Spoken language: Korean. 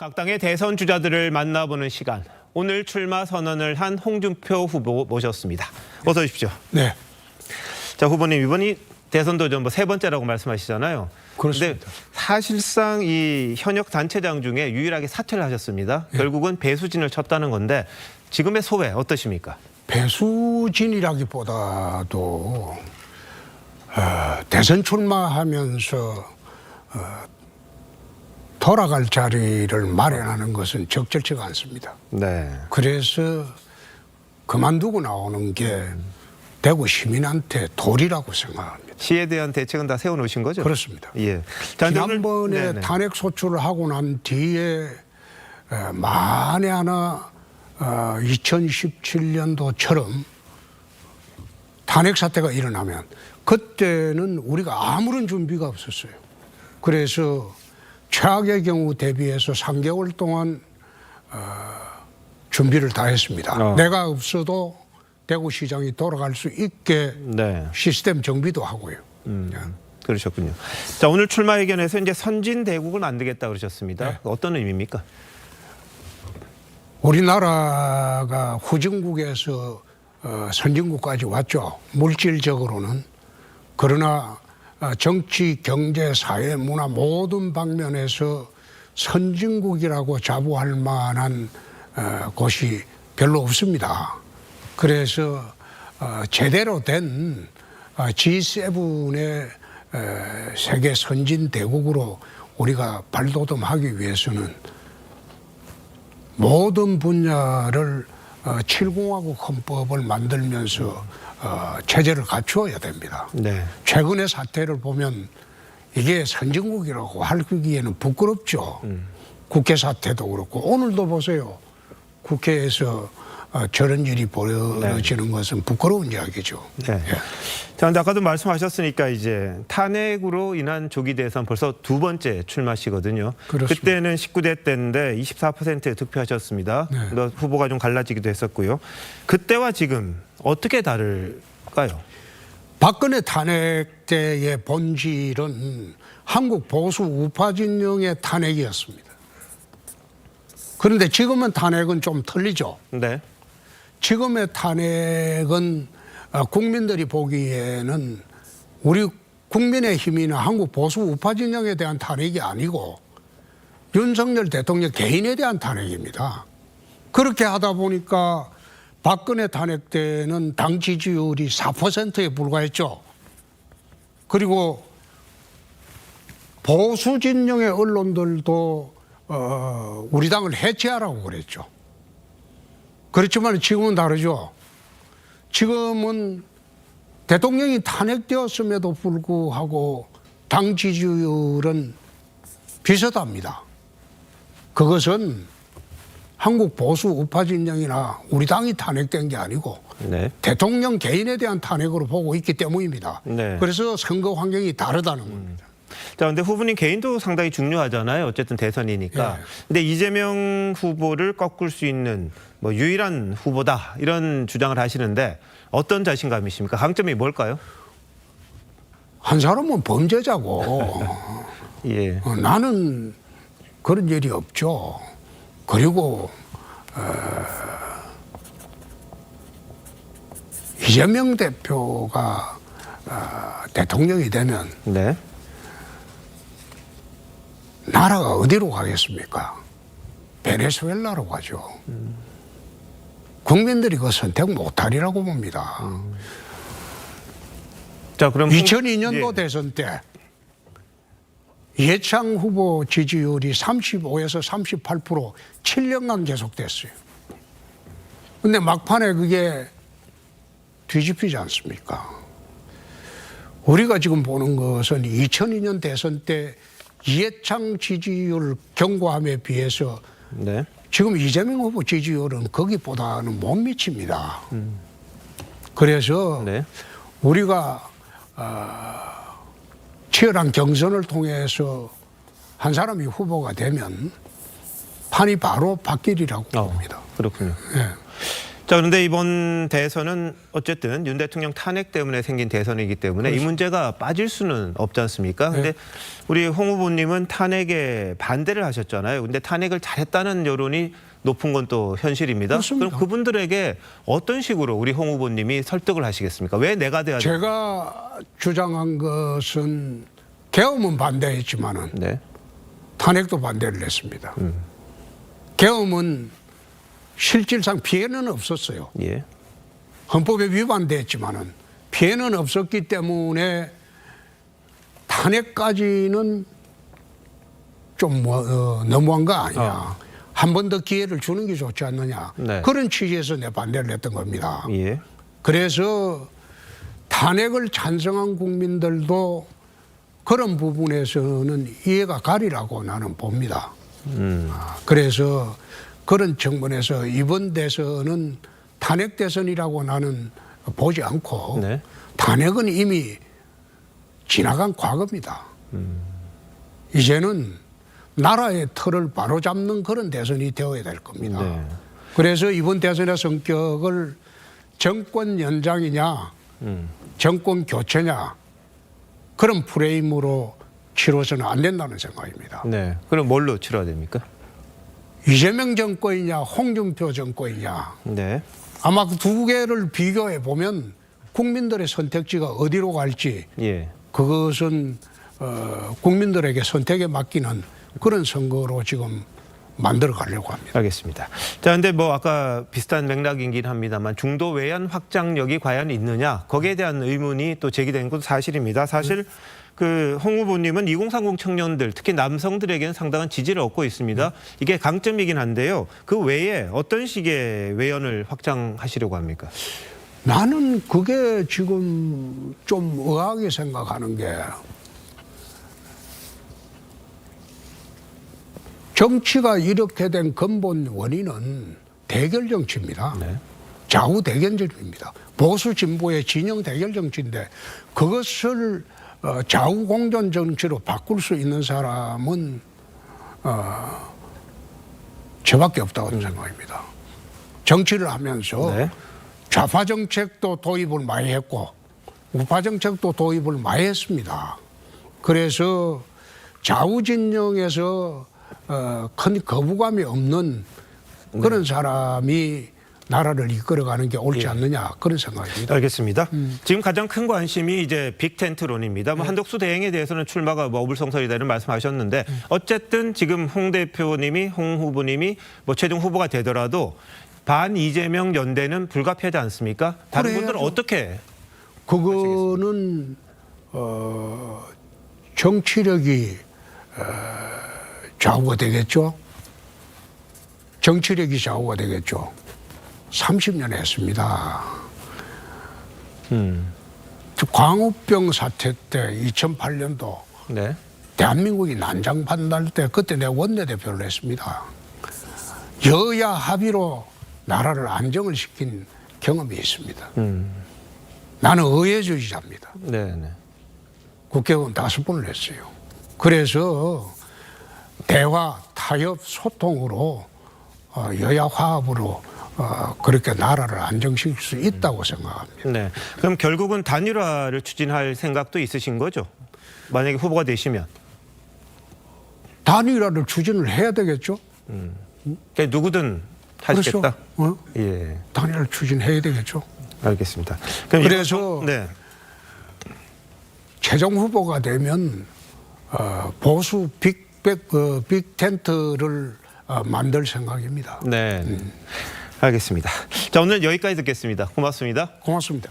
각 당의 대선 주자들을 만나보는 시간. 오늘 출마 선언을 한 홍준표 후보 모셨습니다. 어서 오십시오. 네. 자, 후보님 이번이 대선 도전 세 번째라고 말씀하시잖아요. 그런데 사실상 이 현역 단체장 중에 유일하게 사퇴를 하셨습니다. 네. 결국은 배수진을 쳤다는 건데 지금의 소회 어떠십니까? 배수진이라기보다도 대선 출마하면서 돌아갈 자리를 마련하는 것은 적절치가 않습니다. 네. 그래서 그만두고 나오는 게 대구 시민한테 도리라고 생각합니다. 시에 대한 대책은 다 세워놓으신 거죠? 그렇습니다. 예. 지난번에 탄핵 소추를 하고 난 뒤에 만에 하나 2017년도처럼 탄핵 사태가 일어나면 그때는 우리가 아무런 준비가 없었어요. 그래서 최악의 경우 대비해서 3개월 동안 준비를 다 했습니다. 내가 없어도 대구시장이 돌아갈 수 있게 네. 시스템 정비도 하고요. 그러셨군요. 자, 오늘 출마회견에서 이제 선진 대국을 만들겠다 그러셨습니다. 네. 어떤 의미입니까? 우리나라가 후진국에서 선진국까지 왔죠. 물질적으로는. 그러나 정치, 경제, 사회, 문화 모든 방면에서 선진국이라고 자부할 만한 곳이 별로 없습니다. 그래서 제대로 된 G7의 세계 선진 대국으로 우리가 발돋움하기 위해서는 모든 분야를 7공화국 헌법을 만들면서 체제를 갖추어야 됩니다. 네. 최근의 사태를 보면 이게 선진국이라고 하기에는 부끄럽죠. 국회 사태도 그렇고 오늘도 보세요. 국회에서 저런 일이 벌어지는 것은 부끄러운 이야기죠. 네. 예. 자, 근데 아까도 말씀하셨으니까 이제 탄핵으로 인한 조기 대선 벌써 두 번째 출마시거든요. 그렇습니다. 그때는 19대 때인데 24%에 득표하셨습니다. 네. 후보가 좀 갈라지기도 했었고요. 그때와 지금 어떻게 다를까요? 박근혜 탄핵 때의 본질은 한국 보수 우파 진영의 탄핵이었습니다. 그런데 지금은 탄핵은 좀 틀리죠. 네. 지금의 탄핵은 국민들이 보기에는 우리 국민의힘이나 한국 보수 우파 진영에 대한 탄핵이 아니고 윤석열 대통령 개인에 대한 탄핵입니다. 그렇게 하다 보니까 박근혜 탄핵 때는 당 지지율이 4%에 불과했죠. 그리고 보수 진영의 언론들도 우리 당을 해체하라고 그랬죠. 그렇지만 지금은 다르죠. 지금은 대통령이 탄핵되었음에도 불구하고 당 지지율은 비슷합니다. 그것은 한국 보수 우파 진영이나 우리 당이 탄핵된 게 아니고 네. 대통령 개인에 대한 탄핵으로 보고 있기 때문입니다. 네. 그래서 선거 환경이 다르다는 겁니다. 자, 근데 후보님 개인도 상당히 중요하잖아요. 어쨌든 대선이니까. 예. 근데 이재명 후보를 꺾을 수 있는 유일한 후보다 이런 주장을 하시는데 어떤 자신감이십니까? 강점이 뭘까요? 한 사람은 범죄자고 예. 나는 그런 일이 없죠. 그리고 이재명 대표가 대통령이 되면 네. 나라가 어디로 가겠습니까? 베네수엘라로 가죠. 국민들이 그 선택 못하리라고 봅니다. 자, 그럼 2002년도 예. 대선 때 이해창 후보 지지율이 35에서 38% 7년간 계속됐어요. 근데 막판에 그게 뒤집히지 않습니까? 우리가 지금 보는 것은 2002년 대선 때 이해창 지지율 경고함에 비해서 네. 지금 이재명 후보 지지율은 거기보다는 못 미칩니다. 그래서 네. 우리가 치열한 경선을 통해서 한 사람이 후보가 되면 판이 바로 바뀌리라고 봅니다. 그렇군요. 예. 자, 그런데 이번 대선은 어쨌든 윤 대통령 탄핵 때문에 생긴 대선이기 때문에 그렇죠. 이 문제가 빠질 수는 없지 않습니까? 근데 우리 홍 후보님은 탄핵에 반대를 하셨잖아요. 근데 탄핵을 잘했다는 여론이 높은 건 또 현실입니다. 그렇습니다. 그럼 그분들에게 어떤 식으로 우리 홍 후보님이 설득을 하시겠습니까? 왜 내가 돼야 돼? 제가 주장한 것은 계엄은 반대했지만은 네. 탄핵도 반대를 했습니다. 계엄은 실질상 피해는 없었어요. 예. 헌법에 위반됐지만은 피해는 없었기 때문에 탄핵까지는 좀 너무한 거 아니냐. 한 번 더 기회를 주는 게 좋지 않느냐. 네. 그런 취지에서 내 반대를 했던 겁니다. 예. 그래서 탄핵을 찬성한 국민들도 그런 부분에서는 이해가 가리라고 나는 봅니다. 그래서 그런 측면에서 이번 대선은 탄핵 대선이라고 나는 보지 않고 네. 탄핵은 이미 지나간 과거입니다. 이제는 나라의 틀을 바로잡는 그런 대선이 되어야 될 겁니다. 네. 그래서 이번 대선의 성격을 정권 연장이냐 정권 교체냐 그런 프레임으로 치러서는 안 된다는 생각입니다. 네. 그럼 뭘로 치러야 됩니까? 이재명 정권이냐 홍준표 정권이냐 네. 아마 그 두 개를 비교해 보면 국민들의 선택지가 어디로 갈지 예. 그것은 국민들에게 선택에 맡기는 그런 선거로 지금 만들어 가려고 합니다. 알겠습니다. 자, 근데 뭐 아까 비슷한 맥락이긴 합니다만 중도 외연 확장력이 과연 있느냐 거기에 대한 의문이 또 제기된 것도 사실입니다. 사실 그 홍 후보님은 2030 청년들 특히 남성들에게는 상당한 지지를 얻고 있습니다. 이게 강점이긴 한데요. 그 외에 어떤 식의 외연을 확장하시려고 합니까? 나는 그게 지금 좀 의아하게 생각하는 게 정치가 이렇게 된 근본 원인은 대결 정치입니다. 네. 좌우 대결 정치입니다. 보수 진보의 진영 대결 정치인데 그것을 좌우 공존 정치로 바꿀 수 있는 사람은 저밖에 없다고 생각합니다. 정치를 하면서 네. 좌파 정책도 도입을 많이 했고 우파 정책도 도입을 많이 했습니다. 그래서 좌우 진영에서 큰 거부감이 없는 그런 사람이 나라를 이끌어가는 게 옳지 않느냐 그런 생각입니다. 알겠습니다. 지금 가장 큰 관심이 이제 빅텐트론입니다. 뭐 한덕수 대행에 대해서는 출마가 뭐 어불성설이다 이런 말씀하셨는데 어쨌든 지금 홍 대표님이 홍 후보님이 뭐 최종 후보가 되더라도 반 이재명 연대는 불가피하지 않습니까? 다른 분들은 그래야죠. 어떻게? 그거는 정치력이 좌우가 되겠죠. 정치력이 좌우가 되겠죠. 30년 했습니다. 광우병 사태 때 2008년도 네. 대한민국이 난장판날 때 그때 내가 원내대표를 했습니다. 여야 합의로 나라를 안정을 시킨 경험이 있습니다. 나는 의회주의자입니다. 네, 네. 국회의원 5번을 했어요. 그래서 대화, 타협, 소통으로 여야 화합으로 그렇게 나라를 안정시킬 수 있다고 생각합니다. 네. 그럼 결국은 단일화를 추진할 생각도 있으신 거죠? 만약에 후보가 되시면. 단일화를 추진을 해야 되겠죠? 그러니까 누구든 하시겠다. 그렇죠? 예. 단일화를 추진해야 되겠죠? 알겠습니다. 그럼 그래서 네. 최종 후보가 되면 보수 빅텐트를 만들 생각입니다. 네. 알겠습니다. 자, 오늘 여기까지 듣겠습니다. 고맙습니다. 고맙습니다.